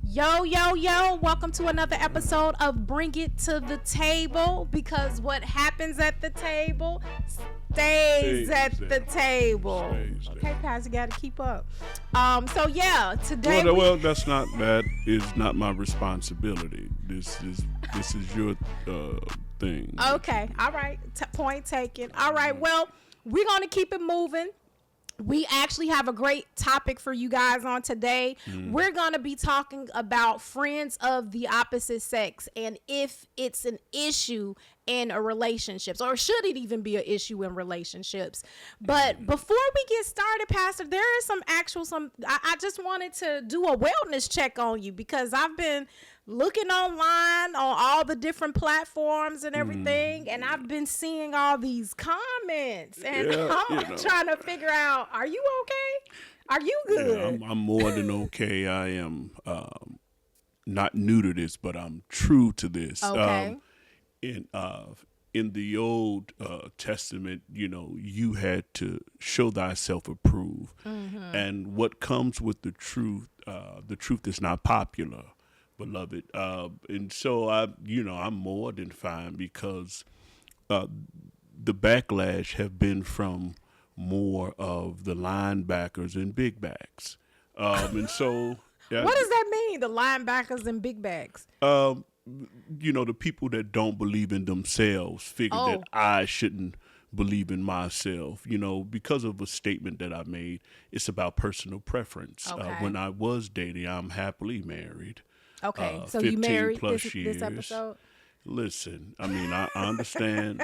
Yo, yo, yo, welcome to another episode of Bring It to the Table, because what happens at the table stays at the table. Okay, Pastor, you got to keep up. Today that is not my responsibility. This is your thing. Okay, all right, point taken. All right, well, we're going to keep it moving. We actually have a great topic for you guys on today. We're going to be talking about friends of the opposite sex and if it's an issue in a relationships, or should it even be an issue in relationships. But before we get started, Pastor, there is I just wanted to do a wellness check on you, because I've been looking online on all the different platforms and everything, and I've been seeing all these comments, and I'm trying to figure out, are you okay? Are you good? Yeah, I'm more than okay. I am not new to this, but I'm true to this. Okay. In the Old Testament, you had to show thyself approved, and what comes with the truth is not popular, beloved. And so I'm more than fine, because the backlash have been from more of the linebackers and big backs. And so what does that mean, the linebackers and big backs? The people that don't believe in themselves figure that I shouldn't believe in myself, because of a statement that I made. It's about personal preference. Okay. When I was dating, I'm happly married. Okay, so you married plus this episode? Listen, I mean, I understand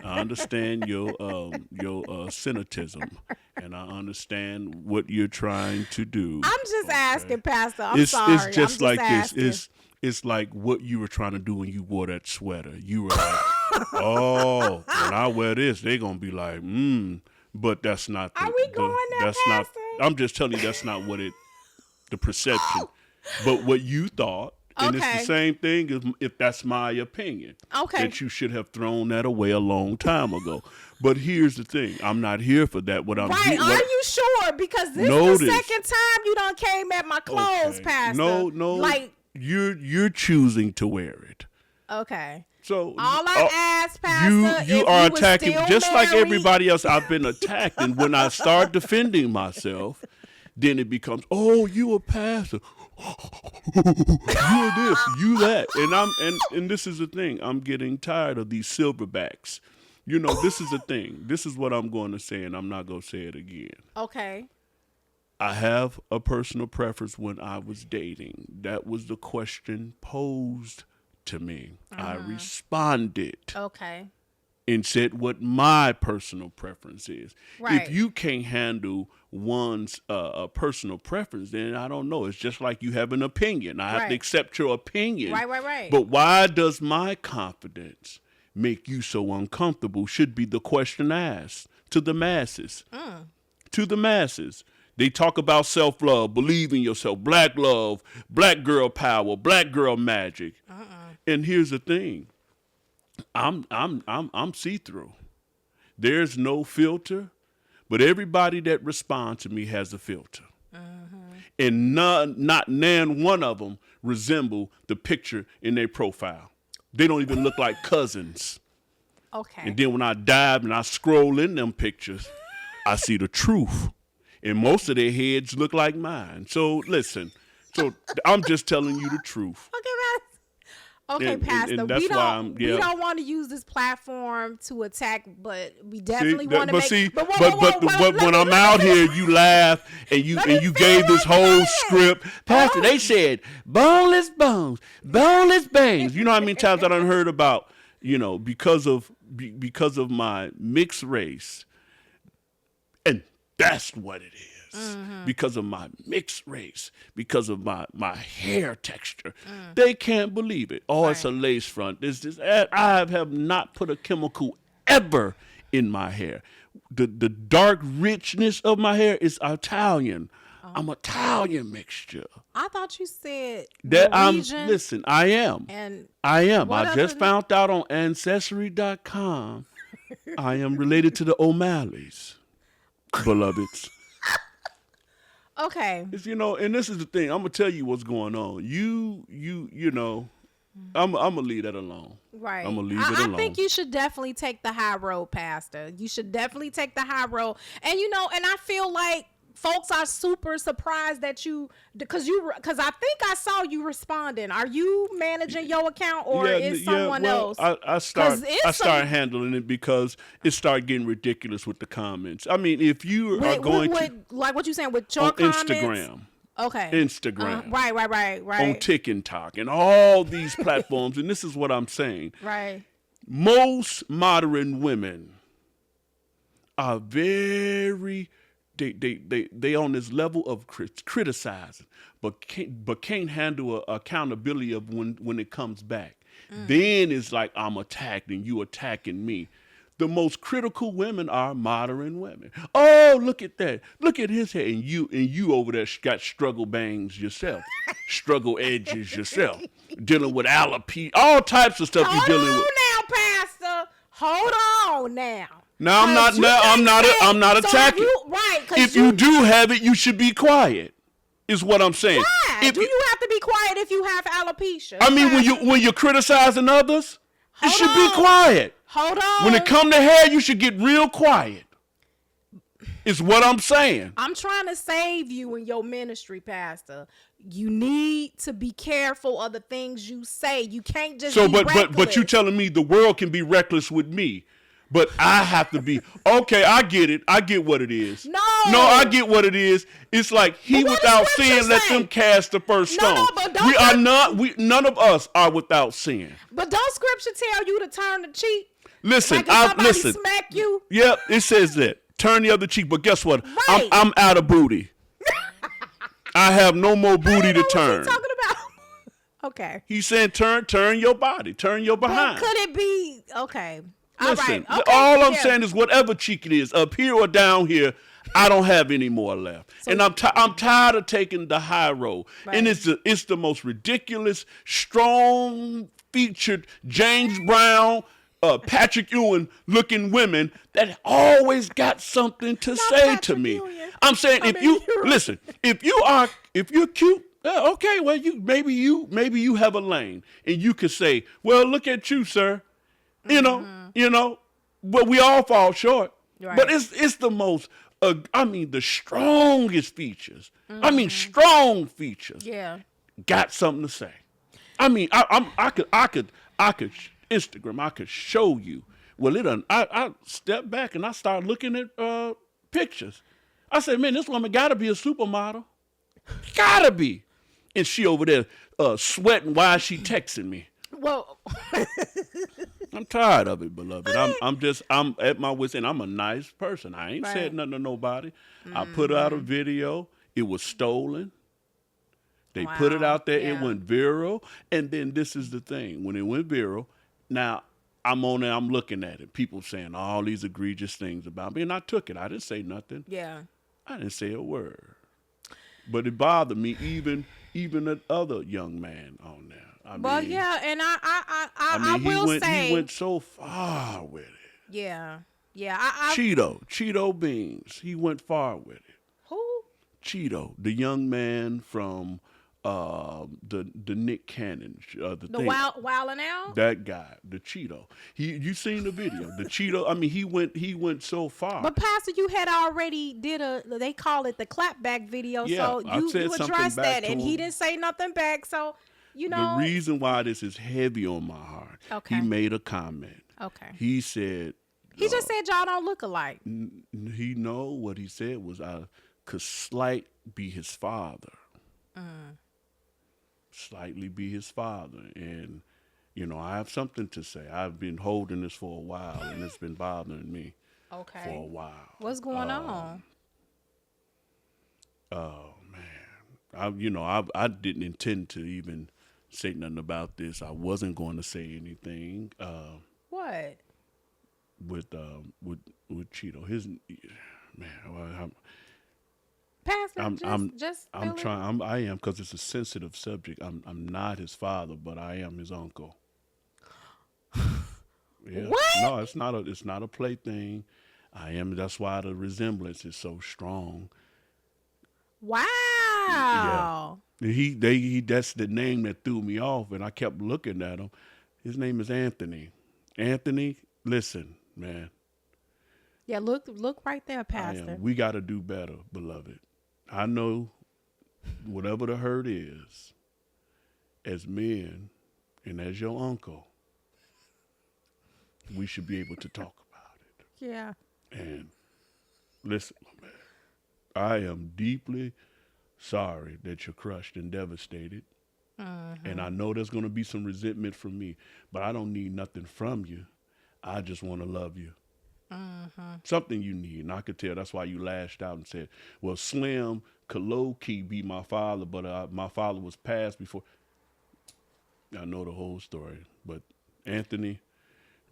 your cynicism, and I understand what you're trying to do. I'm just asking, Pastor. I'm sorry. It's just like asking. this. It's like what you were trying to do when you wore that sweater. You were like, oh, when I wear this, they're gonna be like, but that's not. Are we going there, that's Pastor? not. I'm just telling you, that's not what the perception. But what you thought. And it's the same thing if that's my opinion. Okay. That you should have thrown that away a long time ago. But here's the thing. I'm not here for that. Are you sure? Because this is the second time you done came at my clothes, Pastor. No. Like, you're choosing to wear it. Okay. So all I asked, Pastor, you are attacking just married, like everybody else. I've been attacked, and when I start defending myself, then it becomes, you a pastor. You this, you that, and this is the thing. I'm getting tired of these silverbacks. This is the thing. This is what I'm going to say, and I'm not going to say it again. Okay. I have a personal preference when I was dating. That was the question posed to me. I responded. Okay. And said what my personal preference is. Right. If you can't handle one's personal preference, then I don't know. It's just like you have an opinion. I have to accept your opinion. Right. But why does my confidence make you so uncomfortable? Should be the question asked to the masses. To the masses. They talk about self-love, believe in yourself, black love, black girl power, black girl magic. And here's the thing. I'm see-through. There's no filter, but everybody that responds to me has a filter. And not one of them resemble the picture in their profile. They don't even look like cousins. Okay. And then when I dive and I scroll in them pictures, I see the truth. And most of their heads look like mine. So listen, I'm just telling you the truth. Okay, Pastor, we don't want to use this platform to attack, but we definitely want to make. But when I'm out here, you laugh and you gave this whole script. Pastor, they said boneless bones, boneless bangs. You know how many times I done heard about, because of my mixed race, and that's what it is. Because of my mixed race, because of my hair texture. They can't believe it. It's a lace front. I have not put a chemical ever in my hair. The dark richness of my hair is Italian. I'm Italian mixture. I thought you said Norwegian. Listen, I am. And I am. I just found out on Ancestry.com I am related to the O'Malleys, beloveds. Okay. It's, and this is the thing. I'm gonna tell you what's going on. You know, I'm gonna leave that alone. Right. I'm gonna leave it alone. I think you should definitely take the high road, Pastor. You should definitely take the high road. And and I feel like folks are super surprised that because I think I saw you responding. Are you managing your account or is someone else? I start handling it because it started getting ridiculous with the comments. I mean, if you are going to like what you saying with your on comments? Instagram. Okay. Instagram. Right. On TikTok and all these platforms, and this is what I'm saying. Right. Most modern women are very they on this level of criticizing, but can't handle accountability of when it comes back. Then it's like I'm attacked and you attacking me. The most critical women are modern women. Oh, look at that! Look at his hair, and you over there got struggle bangs yourself, struggle edges yourself, dealing with alopecia, all types of stuff you're dealing with. Hold on now, Pastor. Hold on now. Now I'm not attacking. If you do have it, you should be quiet. Is what I'm saying. Why? Do you have to be quiet if you have alopecia? I mean, when you're criticizing others, you should be quiet. Hold on. When it come to hair, you should get real quiet. Is what I'm saying. I'm trying to save you in your ministry, Pastor. You need to be careful of the things you say. You can't just be reckless. But you telling me the world can be reckless with me. But I have to be, okay, I get it. I get what it is. No, I get what it is. It's like he without sin, let them cast the first stone. No, but none of us are without sin. But don't scripture tell you to turn the cheek? Listen, like if somebody smack you? Yep, it says that. Turn the other cheek. But guess what? Right. I'm out of booty. I have no more booty to turn. What you talking about? Okay. He's saying turn your body, turn your behind. But could it be okay? Listen, all right. Okay. All I'm saying is whatever cheek it is, up here or down here, I don't have any more left. So, and I'm tired of taking the high road. Right. And it's the most ridiculous, strong featured James Brown, Patrick Ewing looking women that always got something to say to me. I'm saying if you're cute, okay, well maybe you have a lane and you could say, well, look at you, sir. You know, but we all fall short. Right. But it's the most, the strongest features. Mm-hmm. Strong features. Yeah. Got something to say. I could Instagram. I could show you. Well, I stepped back and I started looking at pictures. I said, man, this woman got to be a supermodel. Gotta be. And she over there sweating while she texting me. Well, I'm tired of it, beloved. I'm at my wit's end. I'm a nice person. I ain't said nothing to nobody. Mm-hmm. I put out a video. It was stolen. They put it out there. Yeah. It went viral. And then this is the thing. When it went viral, now I'm on there. I'm looking at it. People saying all these egregious things about me. And I took it. I didn't say nothing. Yeah. I didn't say a word. But it bothered me, even that other young man on there. Yeah, and I will say he went so far with it. Yeah. Cheeto Beans. He went far with it. Who? Cheeto, the young man from the Nick Cannon, the Wild and Out. That guy, the Cheeto. You seen the video? The Cheeto. He went so far. But Pastor, you had already they call it the clapback video. Yeah, so you addressed that, and he didn't say nothing back. So. The reason why this is heavy on my heart, okay. He made a comment. Okay. He said... He just said y'all don't look alike. He know what he said was I could slight be his father. Slightly be his father. And, I have something to say. I've been holding this for a while, and it's been bothering me for a while. What's going on? Oh, man. I didn't intend to even... say nothing about this. I wasn't going to say anything. What? With Cheeto, his man. Pastor, just I'm trying. I am because it's a sensitive subject. I'm not his father, but I am his uncle. Yeah. What? No, it's not a plaything. I am. That's why the resemblance is so strong. Wow. He that's the name that threw me off, and I kept looking at him. His name is Anthony. Anthony, listen, man. Yeah, look right there, Pastor. We got to do better, beloved. I know whatever the hurt is, as men and as your uncle, we should be able to talk about it. Yeah. And listen, man, I am deeply sorry that you're crushed and devastated. And I know there's going to be some resentment from me, but I don't need nothing from you. I just want to love you. Something you need. And I could tell that's why you lashed out and said, well, Slim could low-key be my father, but my father was passed before. I know the whole story. But Anthony,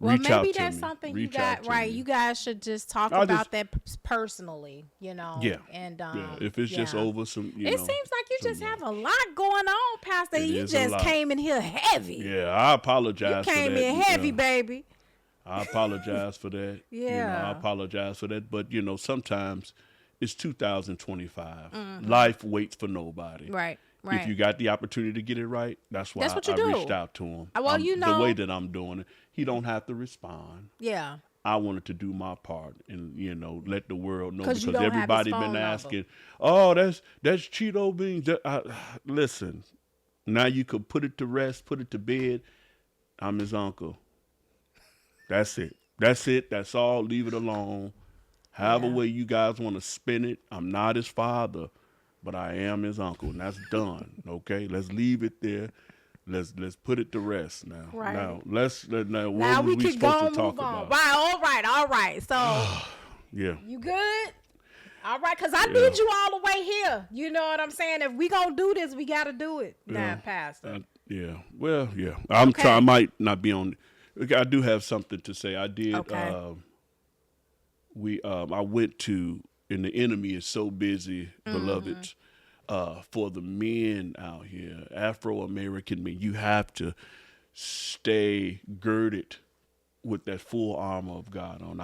well, reach out maybe to that's me. something Reach you got out to right. me. You guys should just talk about that personally, you know. Yeah. And yeah. If it's just over some, it seems like you just have a lot going on, Pastor. You just came in here heavy. Yeah, I apologize. You came in heavy, baby. I apologize for that. Yeah. I apologize for that. But, sometimes it's 2025. Life waits for nobody. Right. If you got the opportunity to get it right, that's why what you I do. reached out to him. Well, the way that I'm doing it, he don't have to respond. Yeah. I wanted to do my part and, let the world know because you don't everybody have his phone been number. asking, oh, that's Cheeto beans. Listen, now you could put it to rest, put it to bed. I'm his uncle. That's it. That's all. Leave it alone. However way you guys want to spin it, I'm not his father, but I am his uncle, and that's done. Okay, let's leave it there. Let's put it to rest now. Right. Now what now we can go and talk move on. about? Right. All right. So yeah. You good? All right, because I need you all the way here. You know what I'm saying? If we going to do this, we got to do it. Now, Pastor. Yeah. Well, yeah. I'm trying. I might not be on. I do have something to say. I did. Okay. I went to, and the enemy is so busy, beloveds, for the men out here, Afro-American men. You have to stay girded with that full armor of God on.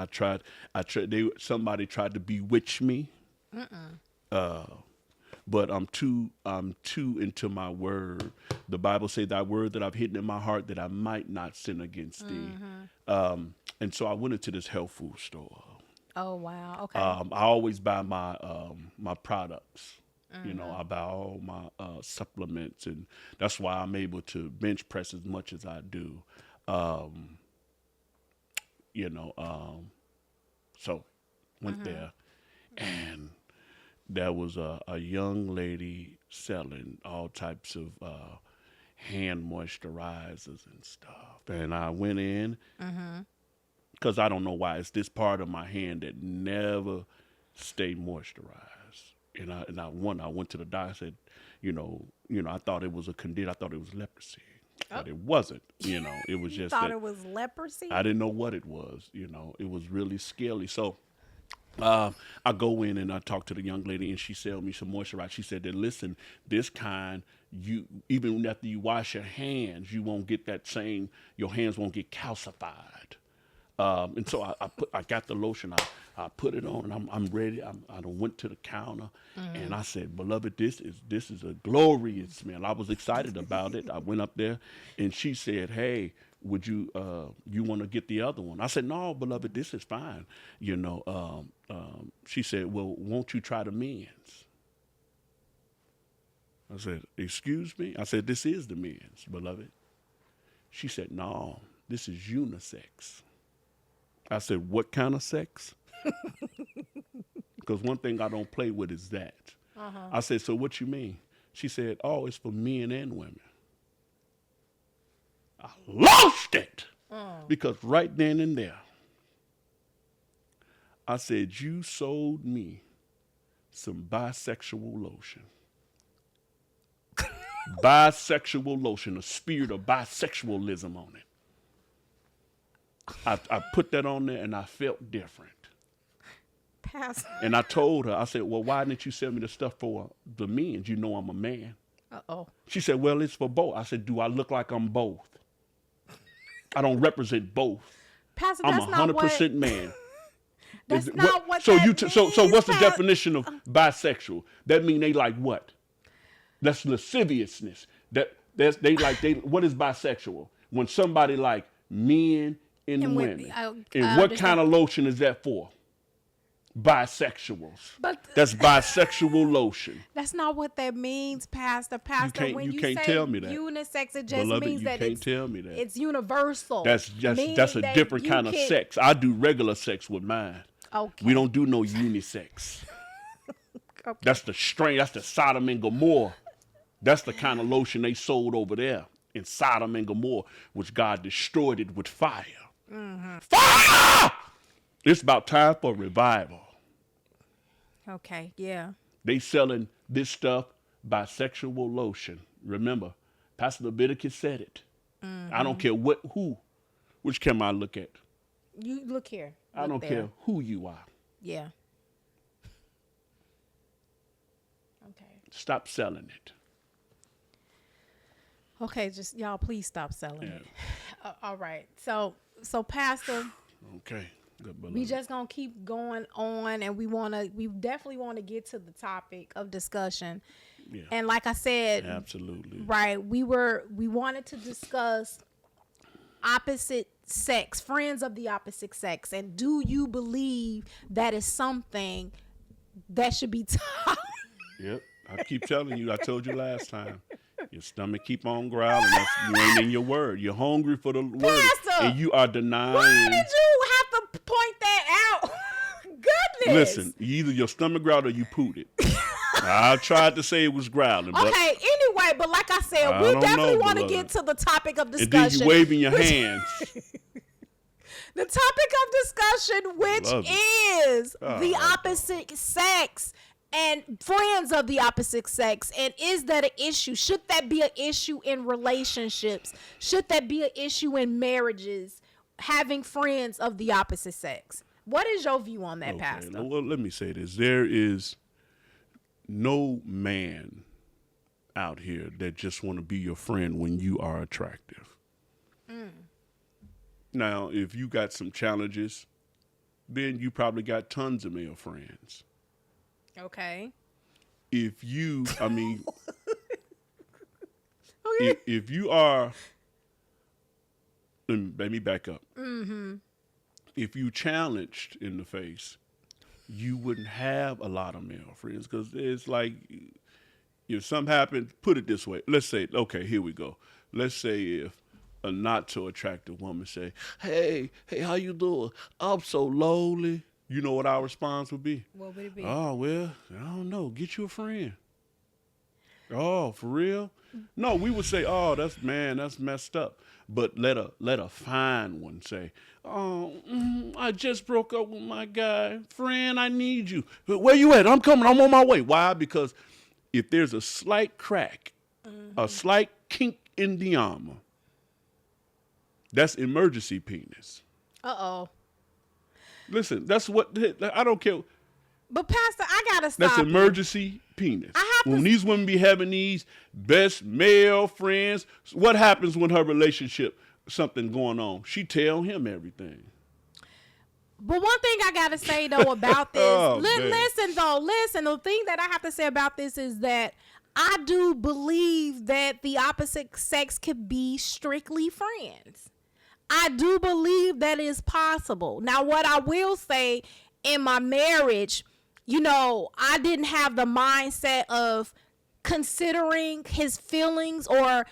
Somebody tried to bewitch me. But I'm too into my word. The Bible says, thy word that I've hidden in my heart that I might not sin against thee. And so I went into this health food store. Oh, wow. Okay. I always buy my my products. I buy all my supplements, and that's why I'm able to bench press as much as I do. So went there, and there was a young lady selling all types of hand moisturizers and stuff. And I went in because I don't know why. It's this part of my hand that never stayed moisturized. And I went to the doctor. I said, I thought it was a condition. I thought it was leprosy. But it wasn't. It was just thought it was leprosy? I didn't know what it was. It was really scaly. So I go in and I talk to the young lady, and she sell me some moisturizer. She said that, listen, this kind, you even after you wash your hands, you won't get your hands won't get calcified. And so I got the lotion. I put it on, and I'm ready. I went to the counter, and I said, beloved, this is a glorious smell. I was excited about it. I went up there, and she said, hey, would you want to get the other one? I said, no, beloved, this is fine. She said, well, won't you try the men's? I said, excuse me? I said, this is the men's, beloved. She said, no, this is unisex. I said, what kind of sex? Because one thing I don't play with is that. I said, so what you mean? She said, oh, it's for men and women. I lost it. Because right then and there, I said, you sold me some bisexual lotion. Bisexual lotion, a spirit of bisexualism on it. I put that on there, and I felt different. Pastor. And I told her, I said, well, why didn't you sell me the stuff for the men? You know I'm a man. Uh-oh. She said, well, it's for both. I said, do I look like I'm both? I don't represent both. Pastor, I'm that's not 100% man. That's not what so that you so means, what's the Pat. definition of bisexual? That mean they like what? That's lasciviousness. What is bisexual? When somebody like men and women. And what kind of lotion is that for? Bisexuals. But that's bisexual lotion. That's not what that means, Pastor. Pastor, when you can't say tell me that. unisex, it just Beloved, means that tell me that. it's universal. That's a different kind of sex. I do regular sex with mine. Okay. We don't do no unisex. Okay. That's the strain. That's the Sodom and Gomorrah. That's the kind of lotion they sold over there in Sodom and Gomorrah, which God destroyed it with fire. Mm-hmm. Fire! It's about time for revival. Okay, yeah. They selling this stuff, bisexual lotion. Remember, Pastor Leviticus said it. Mm-hmm. I don't care which camera I look at. You look here. I don't care who you are. Yeah. Okay. Stop selling it. Okay, just y'all please stop selling it. All right. So Pastor. Okay. We just gonna keep going on, and we definitely want to get to the topic of discussion. Yeah. And like I said, absolutely right. We wanted to discuss opposite sex, friends of the opposite sex, and do you believe that is something that should be taught? Yep, I keep telling you. I told you last time. Your stomach keep on growling. You ain't in your word. You're hungry for the word, Pastor, and you are denying. Why did you have to point that out? Goodness. Listen, either your stomach growled or you pooed it. I tried to say it was growling. But okay, anyway, but like I said, we definitely want to get to the topic of discussion. And then you waving your hands. The topic of discussion, which is the opposite sex and friends of the opposite sex. And is that an issue? Should that be an issue in relationships? Should that be an issue in marriages, having friends of the opposite sex? What is your view on that, Pastor? Well, let me say this. There is no man out here that just want to be your friend when you are attractive. Now, if you got some challenges, then you probably got tons of male friends. Okay. If you are, let me back up. Mm-hmm. If you challenged in the face, you wouldn't have a lot of male friends, because it's like, if something happened, put it this way. Let's say, okay, here we go. Let's say if a not so attractive woman say, hey, how you doing? I'm so lonely. You know what our response would be? What would it be? Oh, well, I don't know. Get you a friend. Oh, for real? No, we would say, oh, that's messed up. But let a fine one say, oh, I just broke up with my guy. Friend, I need you. Where you at? I'm coming. I'm on my way. Why? Because if there's a slight crack, a slight kink in the armor, that's emergency penis. Uh-oh. Listen, that's what, I don't care. But Pastor, I gotta stop. That's emergency penis. When these women be having these best male friends, what happens when her relationship, something going on? She tell him everything. But one thing I gotta say though about this, listen. The thing that I have to say about this is that I do believe that the opposite sex could be strictly friends. I do believe that is possible. Now, what I will say, in my marriage, I didn't have the mindset of considering his feelings or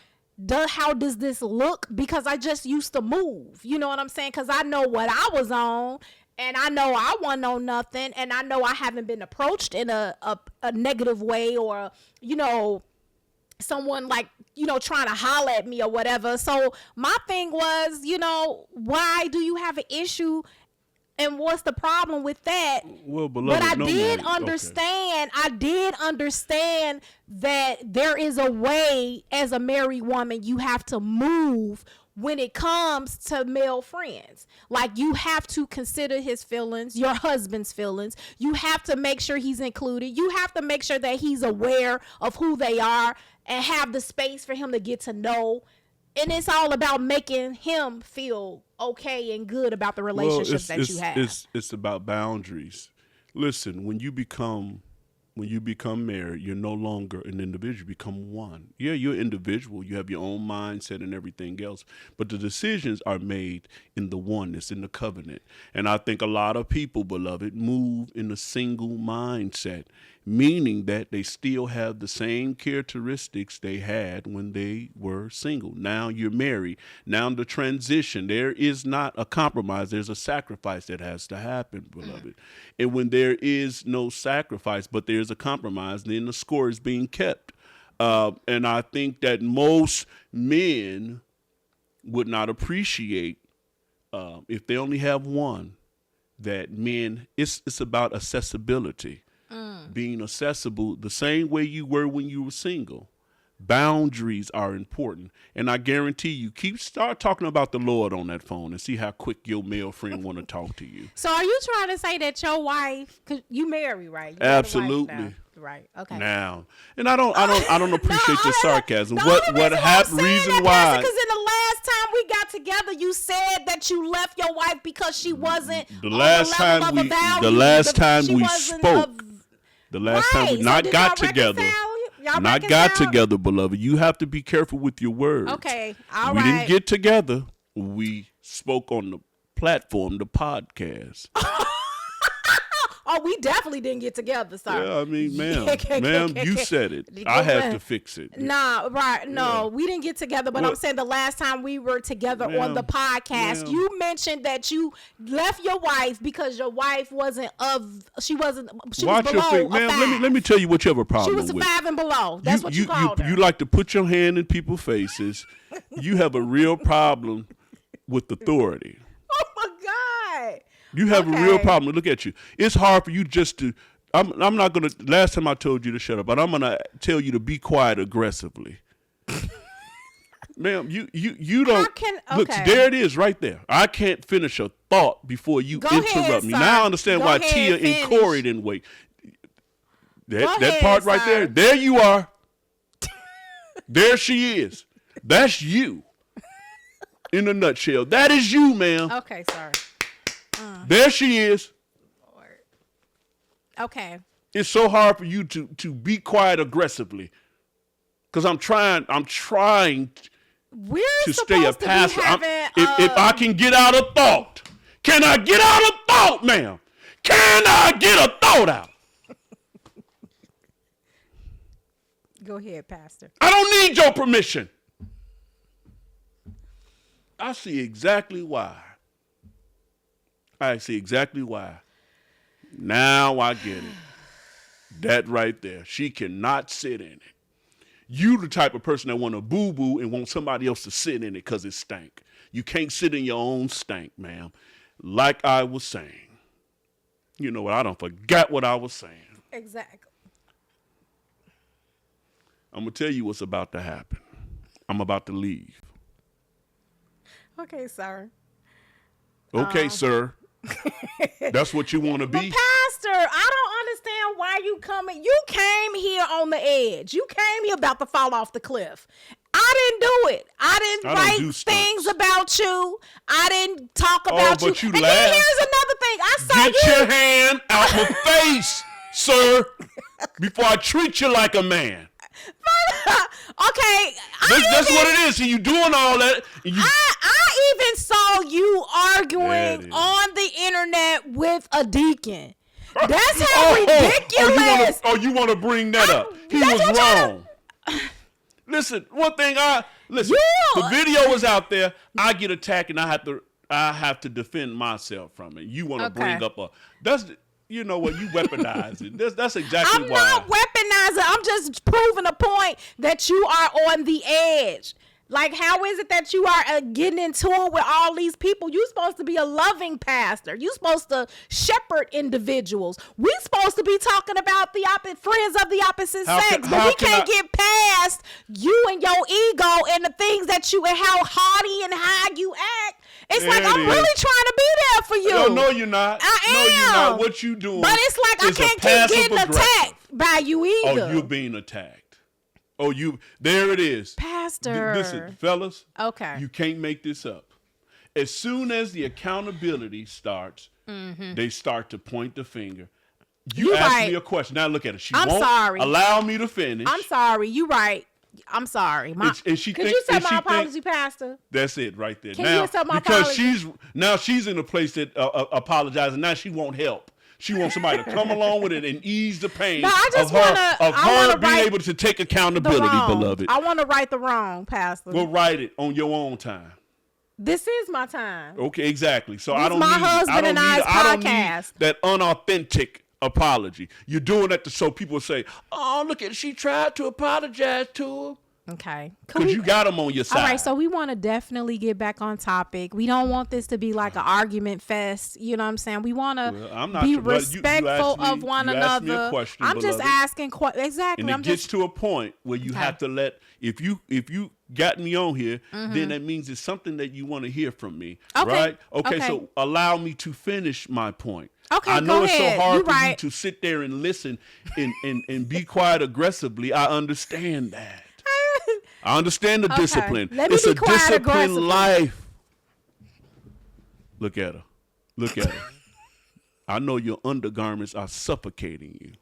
how does this look, because I just used to move. You know what I'm saying? Because I know what I was on, and I know I wasn't on nothing, and I know I haven't been approached in a negative way, or, someone trying to holler at me or whatever. So my thing was, why do you have an issue? And what's the problem with that? Well, beloved, but I did understand that there is a way, as a married woman, you have to move when it comes to male friends. Like, you have to consider his feelings, your husband's feelings. You have to make sure he's included. You have to make sure that he's aware of who they are and have the space for him to get to know and it's all about making him feel okay and good about the relationship that you have. It's about boundaries. Listen, when you become married, you're no longer an individual. You become one. Yeah, you're an individual. You have your own mindset and everything else. But the decisions are made in the oneness, in the covenant. And I think a lot of people, beloved, move in a single mindset, meaning that they still have the same characteristics they had when they were single. Now you're married. Now the transition, there is not a compromise. There's a sacrifice that has to happen, beloved. And when there is no sacrifice, but there's a compromise, then the score is being kept. And I think that most men would not appreciate, if they only have one, that men, it's about accessibility. Being accessible the same way you were when you were single. Boundaries are important. And I guarantee you, start talking about the Lord on that phone and see how quick your male friend want to talk to you. So are you trying to say that your wife, cause you married, right? You Absolutely. Right. Okay. Now, and I don't appreciate your sarcasm. Reason why? Because in the last time we got together, you said that you left your wife because she wasn't the last time we spoke. The last time we not got together, beloved. You have to be careful with your words. Okay, we didn't get together. We spoke on the platform, the podcast. Oh, we definitely didn't get together, sir. Yeah, I mean, ma'am, you said it. I have to fix it. Nah, right. No, we didn't get together, but I'm saying the last time we were together on the podcast, you mentioned that you left your wife because your wife she was below your finger. Ma'am, let me tell you what you have a problem with. She was a 5 and below. That's what you called her. You like to put your hand in people's faces. You have a real problem with authority. Oh, my God. You have a real problem. Look at you. It's hard for you just to. I'm not gonna. Last time I told you to shut up, but I'm gonna tell you to be quiet aggressively. Ma'am, you don't. Look, there it is, right there. I can't finish a thought before you interrupt me. Sir. Now I understand why Tia and Corey didn't wait. That part right there. There you are. There she is. That's you. In a nutshell, that is you, ma'am. Okay, sorry. There she is. Lord. Okay. It's so hard for you to be quiet aggressively. Because I'm trying to stay a pastor. If I can get out a thought. Can I get out a thought, ma'am? Can I get a thought out? Go ahead, Pastor. I don't need your permission. I see exactly why. Now I get it. That right there. She cannot sit in it. You the type of person that want to boo-boo and want somebody else to sit in it because it stank. You can't sit in your own stank, ma'am. Like I was saying. You know what? I don't forget what I was saying. Exactly. I'm going to tell you what's about to happen. I'm about to leave. Okay, sir. Okay, sir. That's what you want to be. But Pastor, I don't understand why you coming. You came here on the edge. You came here about to fall off the cliff. I didn't do it. I didn't write things about you. I didn't talk about you. But you and laughed. then here's another thing. I saw Get your hand out my face, sir, before I treat you like a man. Okay. That's what it is. So you doing all that. I even saw you arguing on the internet with a deacon. That's how ridiculous. You want to bring that up? He was wrong. Listen, one thing. The video is out there. I get attacked and I have to defend myself from it. You want to bring up you know what? You weaponize it. That's exactly why. I'm not weaponizing. I'm just proving a point that you are on the edge. Like, how is it that you are getting into it with all these people? You're supposed to be a loving pastor. You're supposed to shepherd individuals. We're supposed to be talking about the friends of the opposite sex. But we can't get past you and your ego and the things that you and how haughty and high you act. It's like I'm really trying to be there for you. No, you're not. I am. No, you're not. What you doing? But it's like I can't keep getting attacked by you either. Oh, you're being attacked. Oh, there it is. Pastor. Listen, fellas. Okay. You can't make this up. As soon as the accountability starts, they start to point the finger. You asked me a question. Now look at it. She won't allow me to finish. I'm sorry. You right. I'm sorry. Could you accept my apology, Pastor? That's it right there. Can you accept my apology? Because she's in a place that apologizing. Now she won't help. She wants somebody to come along with it and ease the pain of her being able to take accountability, beloved. I want to right the wrong, Pastor. Well, write it on your own time. This is my time. Okay, exactly. So this I don't my need husband and I's podcast. That unauthentic apology. You're doing that so people say, "Oh, look at she tried to apologize to him." Okay. Because you got them on your side. All right, so we want to definitely get back on topic. We don't want this to be like an argument fest. You know what I'm saying? We want to be respectful of one another. Me a question, I'm just asking exactly. And it gets to a point where you have to let if you got me on here, then that means it's something that you want to hear from me. Okay. Right? Okay, so allow me to finish my point. Okay, I know go it's ahead. so hard for you to sit there and listen and be quiet aggressively. I understand that. I understand the discipline. It's a disciplined life. Look at her. Look at her. I know your undergarments are suffocating you.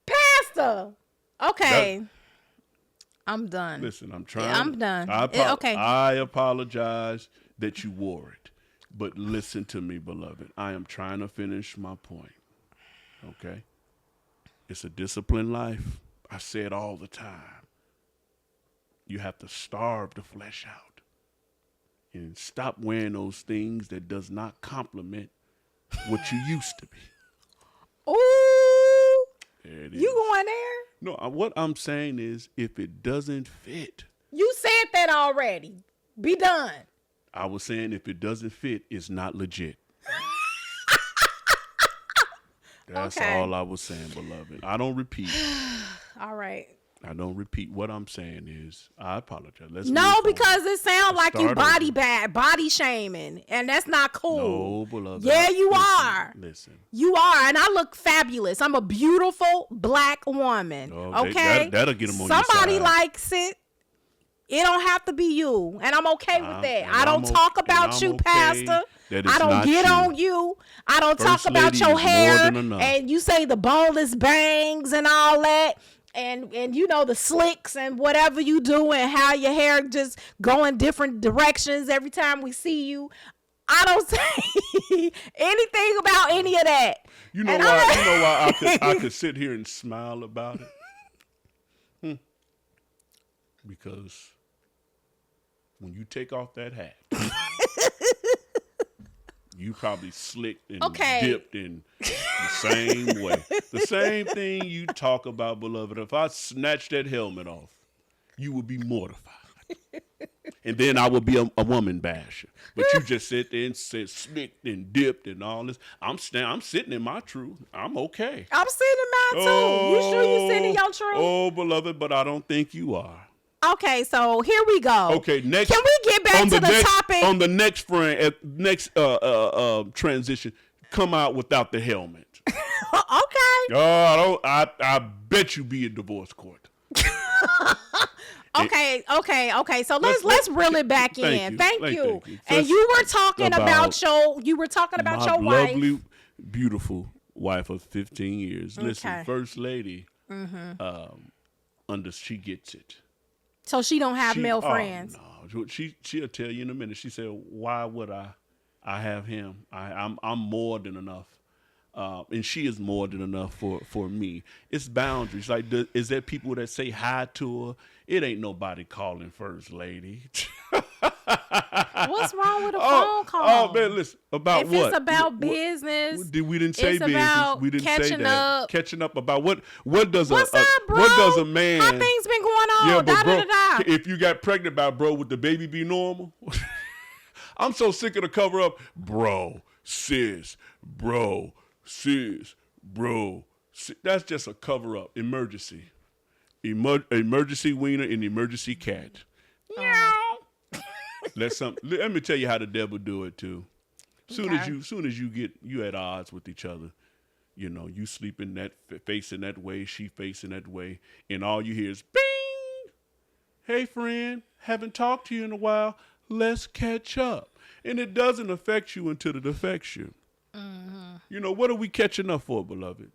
Pastor. Okay. I'm done. Listen, I'm trying. Yeah, I'm done. I apologize that you wore it. But listen to me, beloved. I am trying to finish my point. Okay? It's a disciplined life. I say it all the time. You have to starve the flesh out and stop wearing those things that does not complement what you used to be. Ooh, there it is. You going there? No, what I'm saying is if it doesn't fit. You said that already. Be done. I was saying if it doesn't fit, it's not legit. That's all I was saying, beloved. I don't repeat. All right. I don't repeat. What I'm saying is, I apologize. Because it sounds like you body shaming, and that's not cool. No, beloved. Yeah, you are. Listen. You are, and I look fabulous. I'm a beautiful black woman. Okay, that'll get them on your side. Somebody likes it. It don't have to be you, and I'm okay with that. I don't talk about you, Pastor. I don't get on you. I don't talk about your hair, and you say the boneless bangs and all that. And you know the slicks and whatever you do and how your hair just go in different directions every time we see you. I don't say anything about any of that. You know why I could sit here and smile about it? Because when you take off that hat, you probably slicked and dipped in the same way. The same thing you talk about, beloved. If I snatched that helmet off, you would be mortified. And then I would be a woman basher. But you just sit there and said slicked and dipped and all this. I'm sitting in my truth. I'm okay. I'm sitting in mine too. You sure you sitting in your truth? Oh, beloved, but I don't think you are. Okay, so here we go. Okay, next. Can we get back to the topic? On the next transition, come out without the helmet. Okay. Oh, I bet you be in divorce court. Okay. So let's reel it back in. Thank you. And you were talking about your wife. Lovely, beautiful wife of 15 years. Okay. Listen, First Lady, she gets it. So she don't have male friends. No, she'll tell you in a minute. She said, "Why would I have him? I'm more than enough." And she is more than enough for me. It's boundaries. Like, is there people that say hi to her? It ain't nobody calling First Lady. What's wrong with a phone call? Oh man, listen. About if what? If it's about business, we didn't say business. We didn't say that. Catching up about what does What's up, bro? What does a man? How things been going on? Yeah, but bro, if you got pregnant by bro, would the baby be normal? I'm so sick of the cover up, bro, sis, bro. Sis, bro, that's just a cover up. Emergency, emergency wiener and emergency cat. Meow. Let me tell you how the devil do it too. Soon as you get at odds with each other, You know, you sleeping facing that way, she facing that way, and all you hear is bing. Hey, friend, haven't talked to you in a while. Let's catch up. And it doesn't affect you until it affects you. Mm-hmm. You know, what are we catching up for, beloved?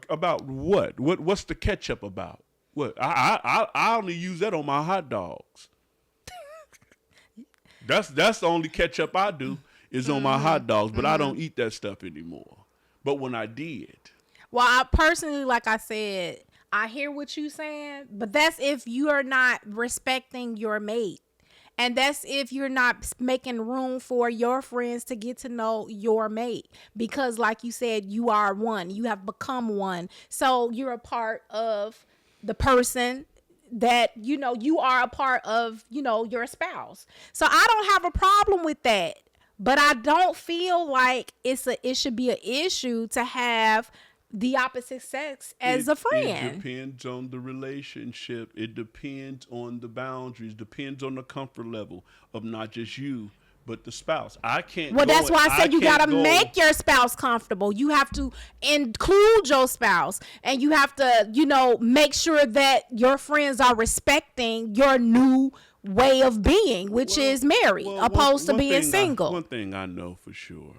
About what? What's the catch up about? What? I only use that on my hot dogs. That's the only catch up I do is on my hot dogs, but I don't eat that stuff anymore. But when I did. Well, I personally, like I said, I hear what you saying, but that's if you are not respecting your mate. And that's if you're not making room for your friends to get to know your mate. Because like you said, you are one. You have become one. So you're a part of the person that, you know, you are a part of, you know, your spouse. So I don't have a problem with that. But I don't feel like it should be an issue to have the opposite sex as a friend. It depends on the relationship. It depends on the boundaries. Depends on the comfort level of not just you, but the spouse. I can't. Well, that's why I said you got to make your spouse comfortable. You have to include your spouse, and you have to, you know, make sure that your friends are respecting your new way of being, which is married, opposed to being single. One thing I know for sure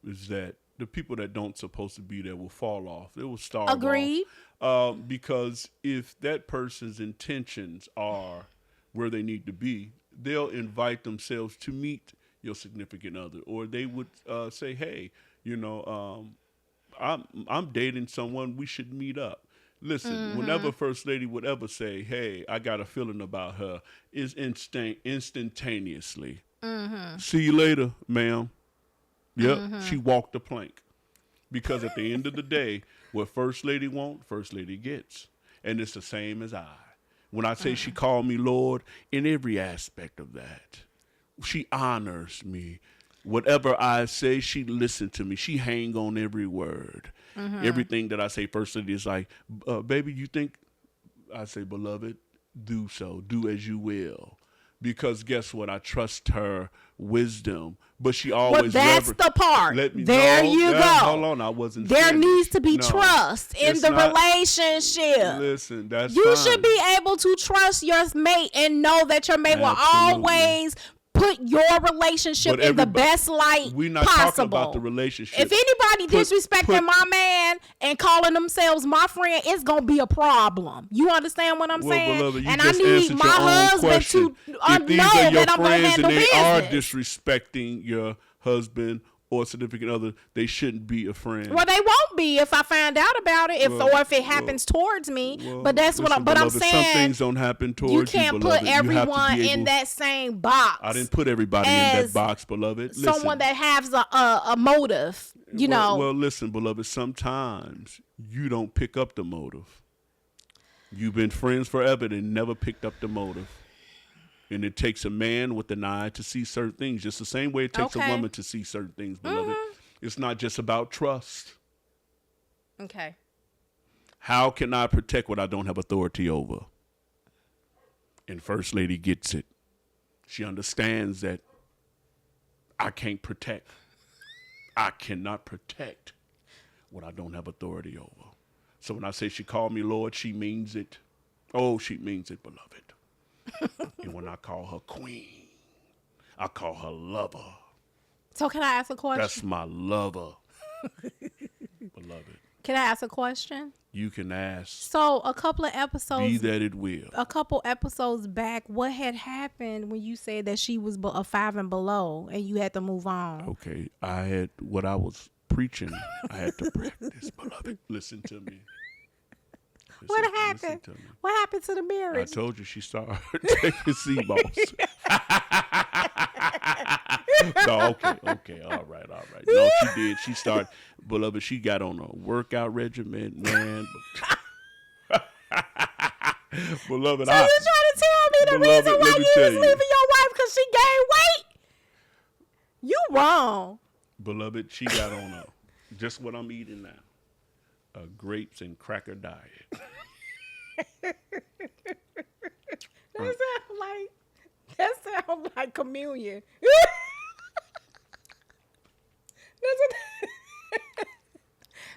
is that the people that don't supposed to be there will fall off. They will starve off. Agreed. Because if that person's intentions are where they need to be, they'll invite themselves to meet your significant other, or they would say, "Hey, you know, I'm dating someone. We should meet up." Listen, whenever First Lady would ever say, "Hey, I got a feeling about her," is instantaneously. See you later, ma'am. Yep, she walked the plank. Because at the end of the day, what First Lady wants, First Lady gets. And it's the same as I. When I say she called me Lord, in every aspect of that, she honors me. Whatever I say, she listens to me. She hang on every word. Everything that I say, First Lady is like, baby, you think? I say, beloved, do so. Do as you will. Because guess what? I trust her wisdom. But she always that's the part. You go. Hold on, I wasn't There finished. needs to be trust in the relationship. Listen, that's you fine. should be able to trust your mate and know that your mate will always put your relationship in the best light we're not possible. Talking about the relationship. If anybody disrespecting my man and calling themselves my friend, it's gonna be a problem. You understand what I'm saying? Beloved, and I need my husband to know that I'm gonna handle business. If these are your friends and they are disrespecting your husband or significant other, they shouldn't be a friend. Well, they won't be if I find out about it, or if it happens towards me. But that's what I'm saying. Some things don't happen towards you. You can't put everyone in that same box. I didn't put everybody in that box, beloved. Someone that has a motive, you know. Well, listen, beloved, sometimes you don't pick up the motive. You've been friends forever and never picked up the motive. And it takes a man with an eye to see certain things, just the same way it takes a woman to see certain things, beloved. It's not just about trust. Okay. How can I protect what I don't have authority over? And First Lady gets it. She understands that I can't protect. I cannot protect what I don't have authority over. So when I say she called me Lord, she means it. Oh, she means it, beloved. And when I call her queen, I call her lover. So can I ask a question? That's my lover. Beloved. Can I ask a question? You can ask. So a couple of episodes. Be that it will. A couple episodes back, what had happened when you said that she was a 5 and below and you had to move on? Okay. I had what I was preaching. I had to practice, beloved. Listen to me. What happened? What happened to the marriage? I told you she started taking sea balls. No, okay, all right. No, she did. She started, beloved, she got on a workout regimen, man. Beloved, so you trying to tell me the reason why you was leaving your wife because she gained weight? You wrong. Beloved, she got on just what I'm eating now. A grapes and cracker diet. That sounds like communion.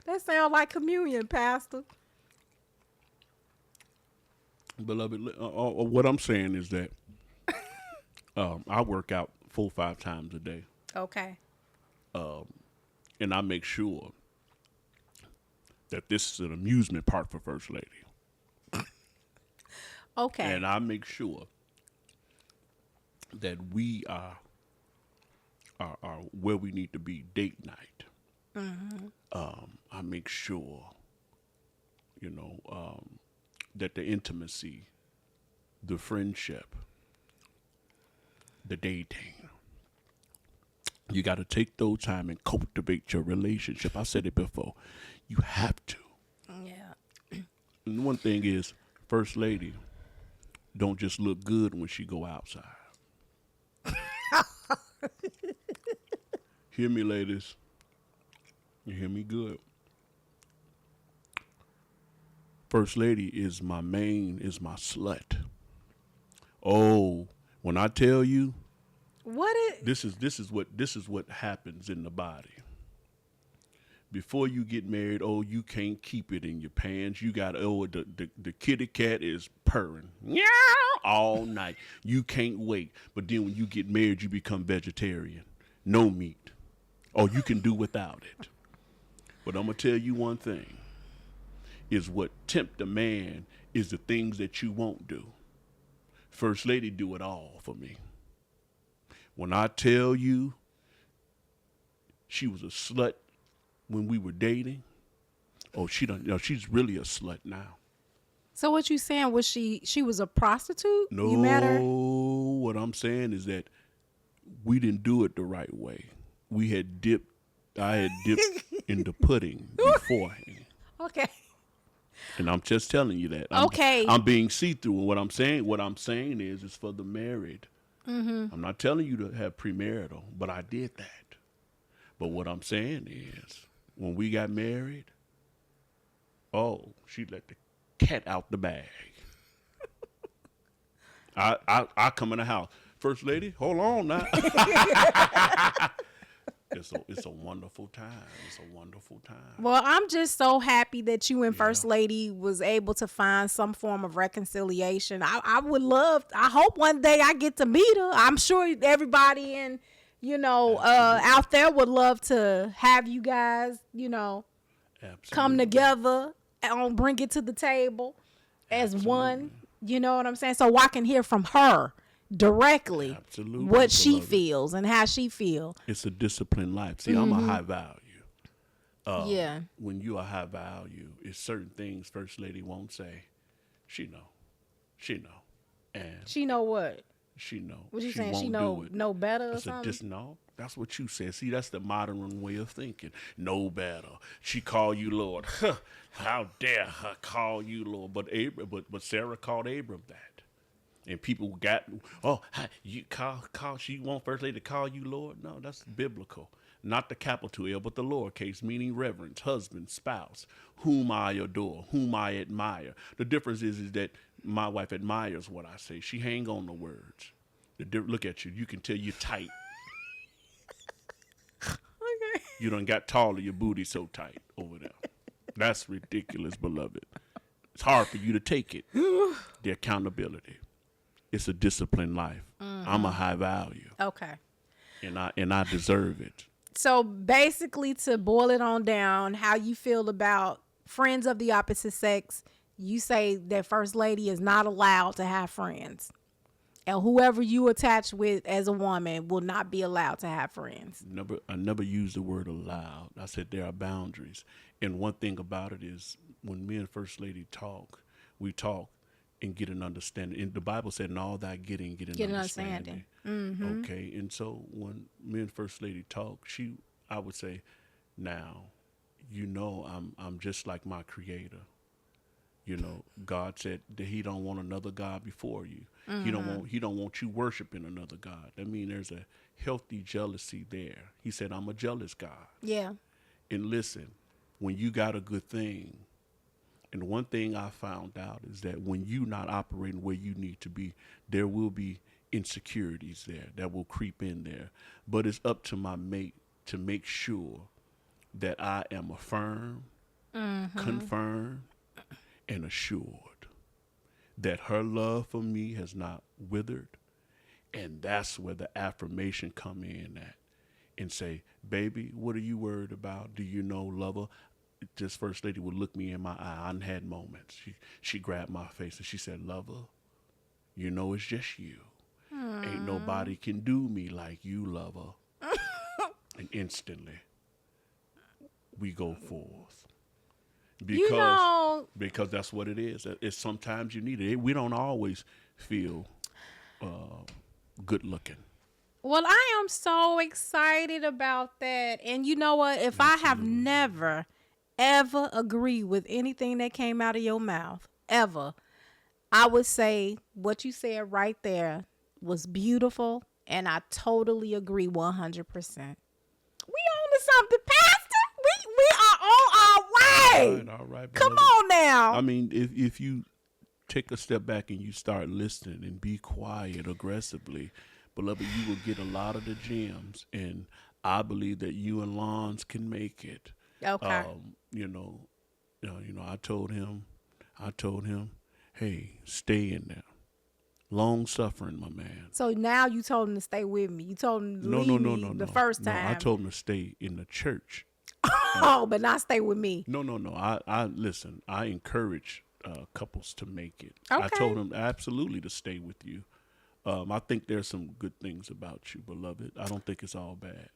That sounds like communion, Pastor. Beloved, what I'm saying is that I work out 4-5 times a day, Okay. and I make sure that this is an amusement park for First Lady. Okay. And I make sure that we are where we need to be date night. I make sure, that the intimacy, the friendship, the dating, you got to take those time and cultivate your relationship. I said it before. You have to. Yeah. And one thing is, First Lady don't just look good when she go outside. Hear me, ladies. You hear me good. First Lady is my slut. Oh, when I tell you, this is what happens in the body. Before you get married, you can't keep it in your pants. You got the kitty cat is purring all night. You can't wait. But then when you get married, you become vegetarian. No meat. You can do without it. But I'm gonna tell you one thing. Is what tempt a man is the things that you won't do. First Lady do it all for me. When I tell you she was a slut when we were dating, she's really a slut now. So what you saying, was she was a prostitute? No, You met her? what I'm saying is that we didn't do it the right way. I had dipped in the pudding beforehand. Okay. And I'm just telling you that. I'm being see-through. And what I'm saying is it's for the married. Mm-hmm. I'm not telling you to have premarital, but I did that. But what I'm saying is when we got married, she let the cat out the bag. I come in the house. First Lady, hold on now. It's a wonderful time. It's a wonderful time. Well, I'm just so happy that you and First Lady was able to find some form of reconciliation. I hope one day I get to meet her. I'm sure everybody out there would love to have you guys, come together and bring it to the table as one. You know what I'm saying? So I can hear from her directly what she feels and how she feels. It's a disciplined life. See, I'm a high value. Yeah. When you are high value, it's certain things First Lady won't say. She know. And she know what? She know. What you she saying? Won't She know better or something? No, that's what you said. See, that's the modern way of thinking. Know better. She call you Lord. How dare her call you Lord? But Sarah called Abram that. And people got, you call, she want First Lady to call you Lord? No, that's biblical. Not the capital L, but the lowercase, meaning reverence, husband, spouse, whom I adore, whom I admire. The difference is that my wife admires what I say. She hang on the words. Look at you. You can tell you're tight. Okay. You done got taller, your booty so tight over there. That's ridiculous, beloved. It's hard for you to take it. The accountability. It's a disciplined life. Mm-hmm. I'm a high value. Okay. And I deserve it. So basically, to boil it on down, how you feel about friends of the opposite sex, you say that First Lady is not allowed to have friends. And whoever you attach with as a woman will not be allowed to have friends. I never used the word allowed. I said there are boundaries. And one thing about it is when me and First Lady talk, we talk and get an understanding. And the Bible said, in all that get an understanding. Mm-hmm. Okay, and so when me and First Lady talk, I would say, now, I'm just like my Creator. God said that He don't want another God before you. Mm-hmm. He don't want you worshiping another God. That means there's a healthy jealousy there. He said, I'm a jealous God. Yeah. And listen, when you got a good thing, and one thing I found out is that when you're not operating where you need to be, there will be insecurities there that will creep in there. But it's up to my mate to make sure that I am affirmed, confirmed, and assured that her love for me has not withered. And that's where the affirmation come in at and say, baby, what are you worried about? Do you know, lover? This first lady would look me in my eye. I had moments. She grabbed my face and she said, lover, you know it's just you. Ain't nobody can do me like you, lover. And instantly, we go forth. Because that's what it is. It's sometimes you need it. We don't always feel good looking. Well, I am so excited about that. And you know what? If I have never, ever agreed with anything that came out of your mouth, ever, I would say what you said right there was beautiful. And I totally agree 100%. We on to something, Pastor. We are on our way. All right. Come on now. I mean, if you take a step back and you start listening and be quiet aggressively, beloved, you will get a lot of the gems. And I believe that you and Lons can make it. Okay. I told him, hey, stay in there. Long suffering, my man. So now you told him to stay with me. You told him to leave me the first time. No, I told him to stay in the church. But not stay with me. No. I listen. I encourage couples to make it. Okay. I told him absolutely to stay with you. I think there's some good things about you, beloved. I don't think it's all bad.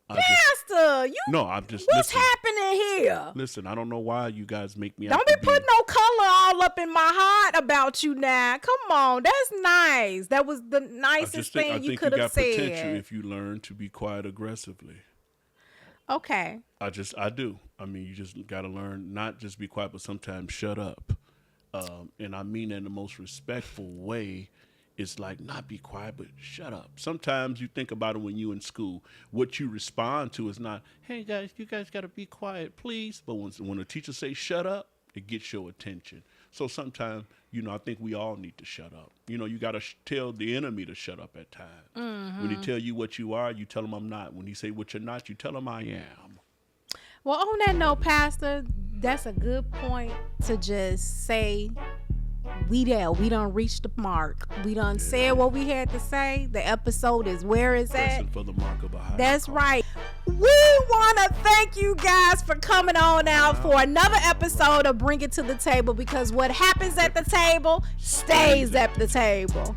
Pastor, what's happening here? Listen, I don't know why you guys make me. Don't be putting no color all up in my heart about you now. Come on, that's nice. That was the nicest thing you could have said. I think you got potential if you learn to be quiet aggressively. Okay. I do. I mean, you just got to learn not just be quiet, but sometimes shut up. And I mean that in the most respectful way. It's like, not be quiet, but shut up. Sometimes you think about it when you're in school. What you respond to is not, hey, guys, you guys got to be quiet, please. But when a teacher says shut up, it gets your attention. So sometimes, I think we all need to shut up. You got to tell the enemy to shut up at times. Mm-hmm. When he tell you what you are, you tell him I'm not. When he say what you're not, you tell him I am. Well, on that note, Pastor, that's a good point to just say, we done reached the mark. We done said what we had to say. The episode is where it's at. For the mark of a high That's call. right. We want to thank you guys for coming on out for another episode of Bring It to the Table, because what happens at the table stays at the table.